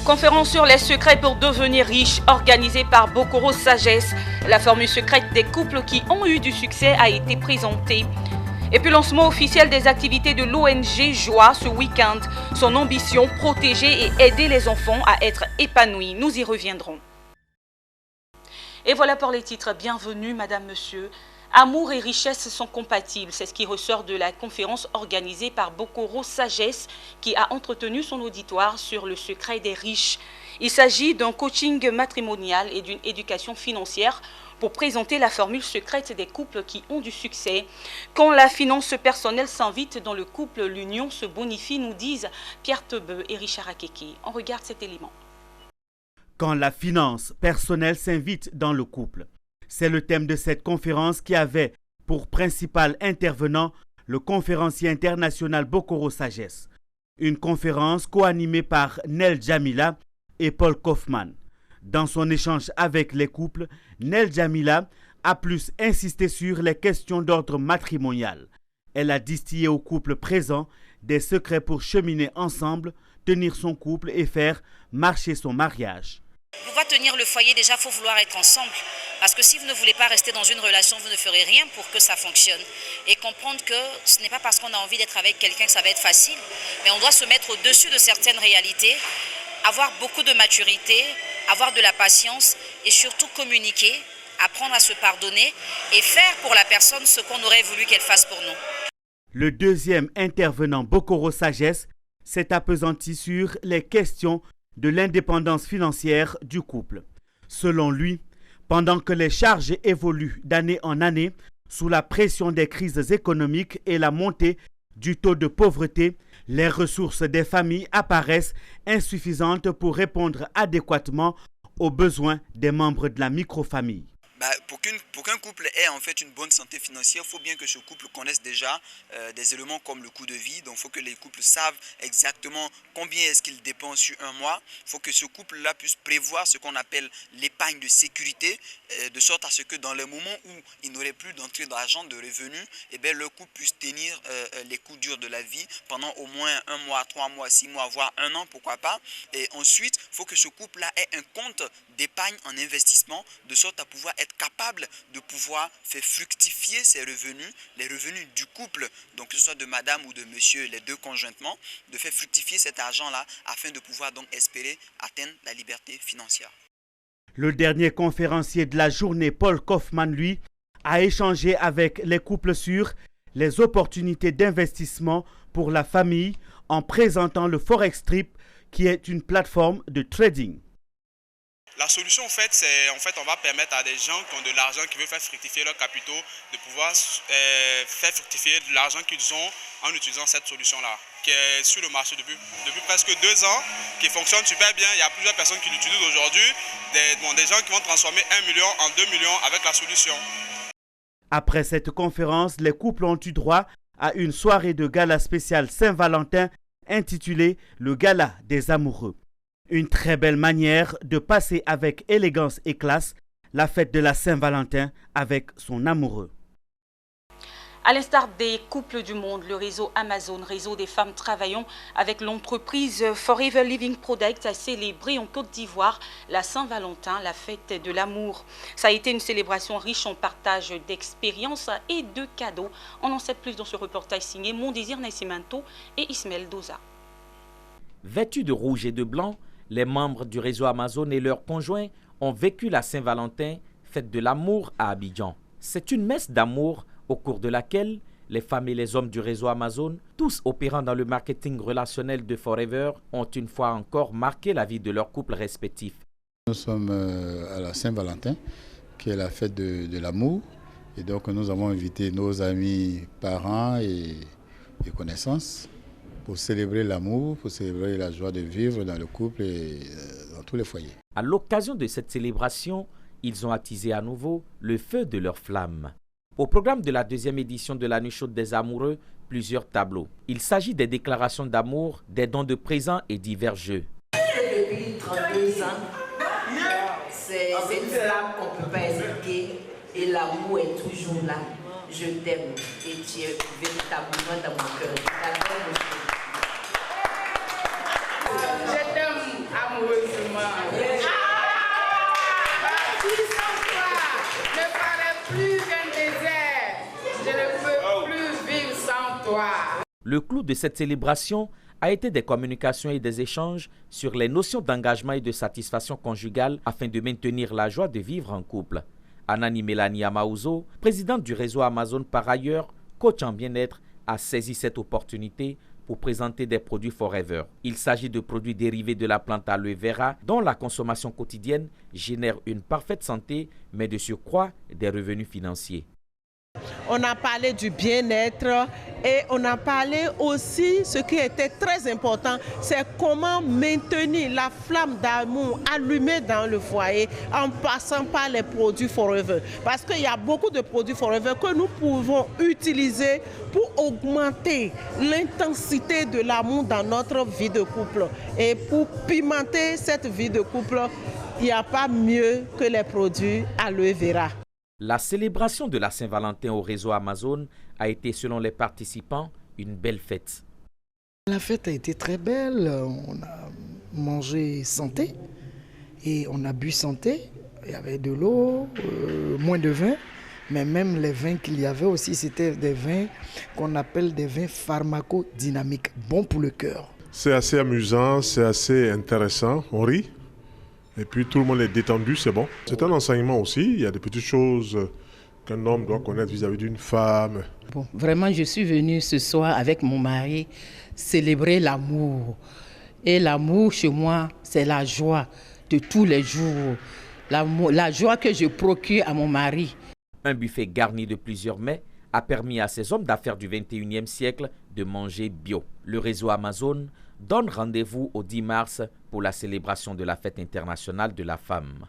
Conférence sur les secrets pour devenir riche, organisée par Bokoro Sagesse. La formule secrète des couples qui ont eu du succès a été présentée. Et puis lancement officiel des activités de l'ONG Joie ce week-end. Son ambition, protéger et aider les enfants à être épanouis. Nous y reviendrons. Et voilà pour les titres. Bienvenue, madame, monsieur. Amour et richesse sont compatibles. C'est ce qui ressort de la conférence organisée par Bokoro Sagesse qui a entretenu son auditoire sur le secret des riches. Il s'agit d'un coaching matrimonial et d'une éducation financière pour présenter la formule secrète des couples qui ont du succès. Quand la finance personnelle s'invite dans le couple, l'union se bonifie, nous disent Pierre Tebeu et Richard Akeke. On regarde cet élément. Quand la finance personnelle s'invite dans le couple. C'est le thème de cette conférence qui avait pour principal intervenant le conférencier international Bokoro Sagesse. Une conférence co-animée par Nel Djamila et Paul Kaufmann. Dans son échange avec les couples, Nel Djamila a plus insisté sur les questions d'ordre matrimonial. Elle a distillé aux couples présents des secrets pour cheminer ensemble, tenir son couple et faire marcher son mariage. Pour pouvoir tenir le foyer, déjà, il faut vouloir être ensemble. Parce que si vous ne voulez pas rester dans une relation, vous ne ferez rien pour que ça fonctionne. Et comprendre que ce n'est pas parce qu'on a envie d'être avec quelqu'un que ça va être facile, mais on doit se mettre au-dessus de certaines réalités, avoir beaucoup de maturité, avoir de la patience et surtout communiquer, apprendre à se pardonner et faire pour la personne ce qu'on aurait voulu qu'elle fasse pour nous. Le deuxième intervenant, Bokoro Sagesse, s'est appesanti sur les questions de l'indépendance financière du couple. Selon lui, pendant que les charges évoluent d'année en année, sous la pression des crises économiques et la montée du taux de pauvreté, les ressources des familles apparaissent insuffisantes pour répondre adéquatement aux besoins des membres de la microfamille. Pour qu'un couple ait en fait une bonne santé financière, il faut bien que ce couple connaisse déjà des éléments comme le coût de vie. Donc il faut que les couples savent exactement combien est-ce qu'ils dépensent sur un mois. Il faut que ce couple-là puisse prévoir ce qu'on appelle l'épargne de sécurité, de sorte à ce que dans les moments où il n'aurait plus d'entrée d'argent, de revenus, le couple puisse tenir les coups durs de la vie pendant au moins 1 mois, 3 mois, 6 mois, voire 1 an, pourquoi pas. Et ensuite, il faut que ce couple-là ait un compte d'épargne en investissement, de sorte à pouvoir être capable de pouvoir faire fructifier ses revenus, les revenus du couple, donc que ce soit de madame ou de monsieur, les deux conjointement, de faire fructifier cet argent-là afin de pouvoir donc espérer atteindre la liberté financière. Le dernier conférencier de la journée, Paul Kaufmann, lui, a échangé avec les couples sur les opportunités d'investissement pour la famille en présentant le Forex Trip, qui est une plateforme de trading. La solution, en fait, c'est on va permettre à des gens qui ont de l'argent, qui veulent faire fructifier leurs capitaux, de pouvoir faire fructifier de l'argent qu'ils ont en utilisant cette solution-là, qui est sur le marché depuis presque 2 ans, qui fonctionne super bien. Il y a plusieurs personnes qui l'utilisent aujourd'hui, des gens qui vont transformer 1 million en 2 millions avec la solution. Après cette conférence, les couples ont eu droit à une soirée de gala spéciale Saint-Valentin intitulée « Le Gala des Amoureux ». Une très belle manière de passer avec élégance et classe la fête de la Saint-Valentin avec son amoureux. À l'instar des couples du monde, le réseau Amazon, réseau des femmes travaillant avec l'entreprise Forever Living Product, a célébré en Côte d'Ivoire la Saint-Valentin, la fête de l'amour. Ça a été une célébration riche en partage d'expériences et de cadeaux. On en sait plus dans ce reportage signé Mon Désir Nascimento et Ismaël Doza. Vêtus de rouge et de blanc, les membres du réseau Amazon et leurs conjoints ont vécu la Saint-Valentin, fête de l'amour à Abidjan. C'est une messe d'amour au cours de laquelle les femmes et les hommes du réseau Amazon, tous opérant dans le marketing relationnel de Forever, ont une fois encore marqué la vie de leurs couples respectifs. Nous sommes à la Saint-Valentin, qui est la fête de l'amour. Et donc nous avons invité nos amis, parents et connaissances pour célébrer l'amour, pour célébrer la joie de vivre dans le couple et dans tous les foyers. À l'occasion de cette célébration, ils ont attisé à nouveau le feu de leur flamme. Au programme de la 2e édition de la Nuit chaude des amoureux, plusieurs tableaux. Il s'agit des déclarations d'amour, des dons de présents et divers jeux. Depuis 32 ans, c'est une flamme qu'on ne peut pas expliquer et l'amour est toujours là. Je t'aime et tu es véritablement dans mon cœur. Je t'aime, amoureux. Le clou de cette célébration a été des communications et des échanges sur les notions d'engagement et de satisfaction conjugale afin de maintenir la joie de vivre en couple. Anani Mélanie Amaouzo, présidente du réseau Amazon par ailleurs, coach en bien-être, a saisi cette opportunité pour présenter des produits Forever. Il s'agit de produits dérivés de la plante aloe vera dont la consommation quotidienne génère une parfaite santé mais de surcroît des revenus financiers. On a parlé du bien-être et on a parlé aussi, ce qui était très important, c'est comment maintenir la flamme d'amour allumée dans le foyer en passant par les produits Forever. Parce qu'il y a beaucoup de produits Forever que nous pouvons utiliser pour augmenter l'intensité de l'amour dans notre vie de couple. Et pour pimenter cette vie de couple, il n'y a pas mieux que les produits aloe vera. La célébration de la Saint-Valentin au réseau Amazon a été, selon les participants, une belle fête. La fête a été très belle. On a mangé santé et on a bu santé. Il y avait de l'eau, moins de vin, mais même les vins qu'il y avait aussi, c'était des vins qu'on appelle des vins pharmacodynamiques, bons pour le cœur. C'est assez amusant, c'est assez intéressant, on rit. Et puis tout le monde est détendu, c'est bon. C'est un enseignement aussi, il y a des petites choses qu'un homme doit connaître vis-à-vis d'une femme. Bon, vraiment, je suis venue ce soir avec mon mari célébrer l'amour. Et l'amour, chez moi, c'est la joie de tous les jours. La joie que je procure à mon mari. Un buffet garni de plusieurs mets a permis à ces hommes d'affaires du 21e siècle de manger bio. Le réseau Amazon donne rendez-vous au 10 mars pour la célébration de la fête internationale de la femme.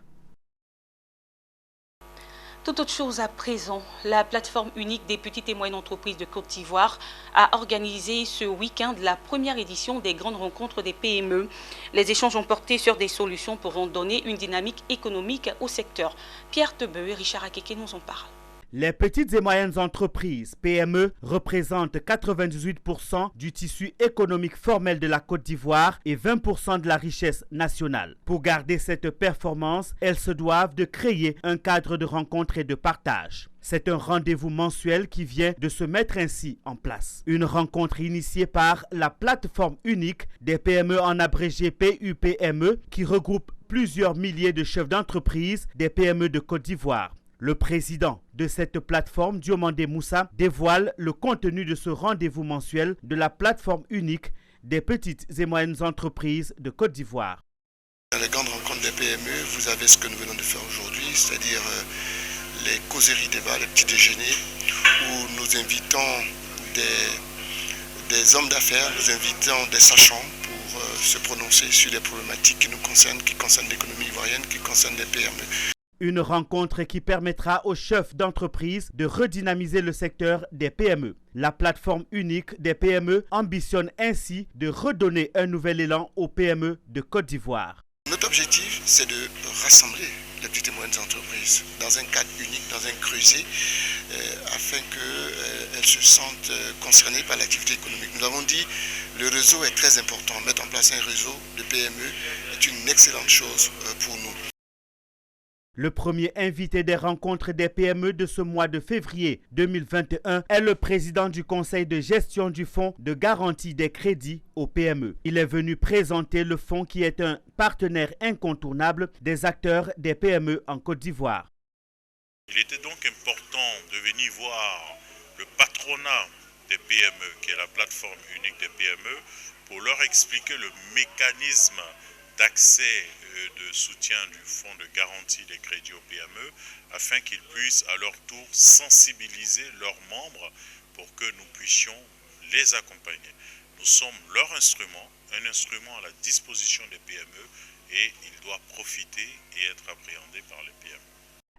Toute autre chose à présent, la plateforme unique des petites et moyennes entreprises de Côte d'Ivoire a organisé ce week-end la première édition des grandes rencontres des PME. Les échanges ont porté sur des solutions pouvant donner une dynamique économique au secteur. Pierre Tebeu et Richard Akeke nous en parlent. Les petites et moyennes entreprises, PME, représentent 98% du tissu économique formel de la Côte d'Ivoire et 20% de la richesse nationale. Pour garder cette performance, elles se doivent de créer un cadre de rencontre et de partage. C'est un rendez-vous mensuel qui vient de se mettre ainsi en place. Une rencontre initiée par la plateforme unique des PME en abrégé PUPME qui regroupe plusieurs milliers de chefs d'entreprise des PME de Côte d'Ivoire. Le président de cette plateforme, Diomandé Moussa, dévoile le contenu de ce rendez-vous mensuel de la plateforme unique des petites et moyennes entreprises de Côte d'Ivoire. Dans les grandes rencontres des PME, vous avez ce que nous venons de faire aujourd'hui, c'est-à-dire les causeries débats, les petits déjeuners, où nous invitons des hommes d'affaires, nous invitons des sachants pour se prononcer sur les problématiques qui nous concernent, qui concernent l'économie ivoirienne, qui concernent les PME. Une rencontre qui permettra aux chefs d'entreprise de redynamiser le secteur des PME. La plateforme unique des PME ambitionne ainsi de redonner un nouvel élan aux PME de Côte d'Ivoire. Notre objectif, c'est de rassembler les petites et moyennes entreprises dans un cadre unique, dans un creuset, afin qu'elles se sentent concernées par l'activité économique. Nous avons dit que le réseau est très important. Mettre en place un réseau de PME est une excellente chose pour nous. Le premier invité des rencontres des PME de ce mois de février 2021 est le président du conseil de gestion du fonds de garantie des crédits aux PME. Il est venu présenter le fonds qui est un partenaire incontournable des acteurs des PME en Côte d'Ivoire. Il était donc important de venir voir le patronat des PME, qui est la plateforme unique des PME, pour leur expliquer le mécanisme d'accès de soutien du fonds de garantie des crédits aux PME afin qu'ils puissent à leur tour sensibiliser leurs membres pour que nous puissions les accompagner. Nous sommes leur instrument, un instrument à la disposition des PME et il doit profiter et être appréhendé par les PME.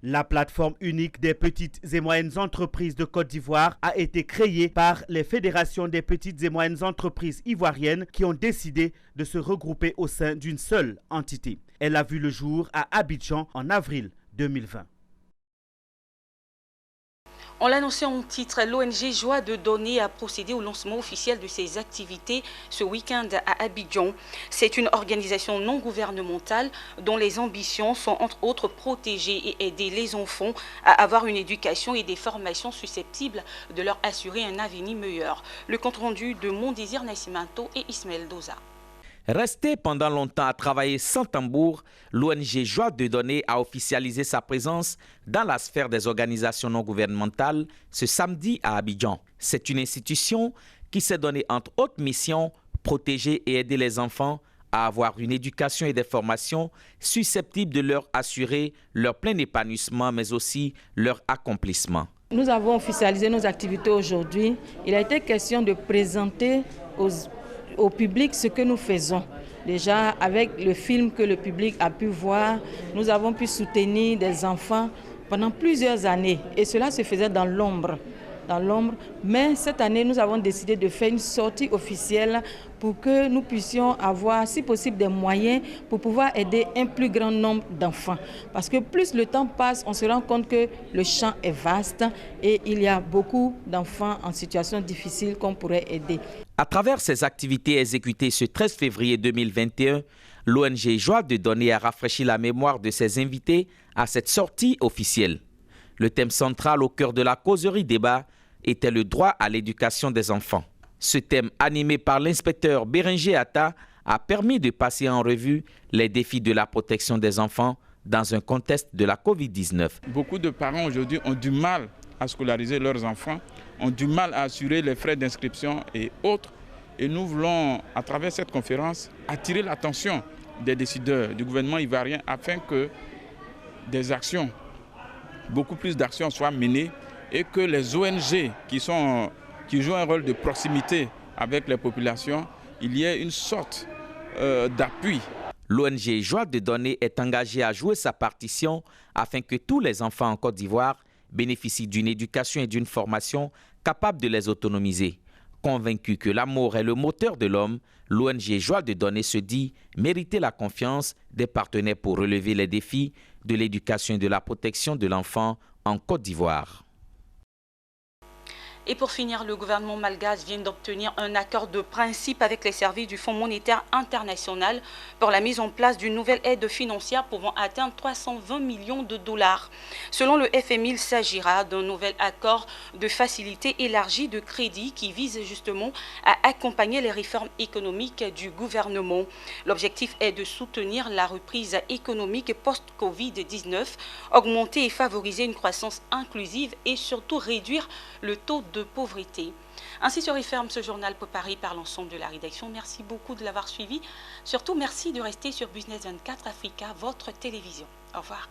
La plateforme unique des petites et moyennes entreprises de Côte d'Ivoire a été créée par les fédérations des petites et moyennes entreprises ivoiriennes qui ont décidé de se regrouper au sein d'une seule entité. Elle a vu le jour à Abidjan en avril 2020. On l'a annoncé en titre, l'ONG Joie de Donner a procédé au lancement officiel de ses activités ce week-end à Abidjan. C'est une organisation non gouvernementale dont les ambitions sont entre autres protéger et aider les enfants à avoir une éducation et des formations susceptibles de leur assurer un avenir meilleur. Le compte-rendu de Mon Désir Nascimento et Ismaël Doza. Resté pendant longtemps à travailler sans tambour, l'ONG Joie de Donner a officialisé sa présence dans la sphère des organisations non gouvernementales ce samedi à Abidjan. C'est une institution qui s'est donnée entre autres missions protéger et aider les enfants à avoir une éducation et des formations susceptibles de leur assurer leur plein épanouissement mais aussi leur accomplissement. Nous avons officialisé nos activités aujourd'hui. Il a été question de présenter au public ce que nous faisons. Déjà, avec le film que le public a pu voir, nous avons pu soutenir des enfants pendant plusieurs années. Et cela se faisait dans l'ombre. Mais cette année, nous avons décidé de faire une sortie officielle pour que nous puissions avoir, si possible, des moyens pour pouvoir aider un plus grand nombre d'enfants. Parce que plus le temps passe, on se rend compte que le champ est vaste et il y a beaucoup d'enfants en situation difficile qu'on pourrait aider. À travers ces activités exécutées ce 13 février 2021, l'ONG Joie de Donner a rafraîchi la mémoire de ses invités à cette sortie officielle. Le thème central au cœur de la causerie débat était le droit à l'éducation des enfants. Ce thème, animé par l'inspecteur Bérenger Atta, a permis de passer en revue les défis de la protection des enfants dans un contexte de la Covid-19. Beaucoup de parents aujourd'hui ont du mal à scolariser leurs enfants, ont du mal à assurer les frais d'inscription et autres. Et nous voulons, à travers cette conférence, attirer l'attention des décideurs du gouvernement ivoirien afin que des actions, beaucoup plus d'actions soient menées et que les ONG qui jouent un rôle de proximité avec les populations, il y ait une sorte d'appui. L'ONG Joie de Donner est engagée à jouer sa partition afin que tous les enfants en Côte d'Ivoire bénéficient d'une éducation et d'une formation capable de les autonomiser. Convaincu que l'amour est le moteur de l'homme, l'ONG Joie de Donner se dit mériter la confiance des partenaires pour relever les défis de l'éducation et de la protection de l'enfant en Côte d'Ivoire. Et pour finir, le gouvernement malgache vient d'obtenir un accord de principe avec les services du Fonds monétaire international pour la mise en place d'une nouvelle aide financière pouvant atteindre 320 millions de dollars. Selon le FMI, il s'agira d'un nouvel accord de facilité élargie de crédit qui vise justement à accompagner les réformes économiques du gouvernement. L'objectif est de soutenir la reprise économique post-Covid-19, augmenter et favoriser une croissance inclusive et surtout réduire le taux de pauvreté. Ainsi se referme ce journal préparé par l'ensemble de la rédaction. Merci beaucoup de l'avoir suivi. Surtout, merci de rester sur Business 24 Africa, votre télévision. Au revoir.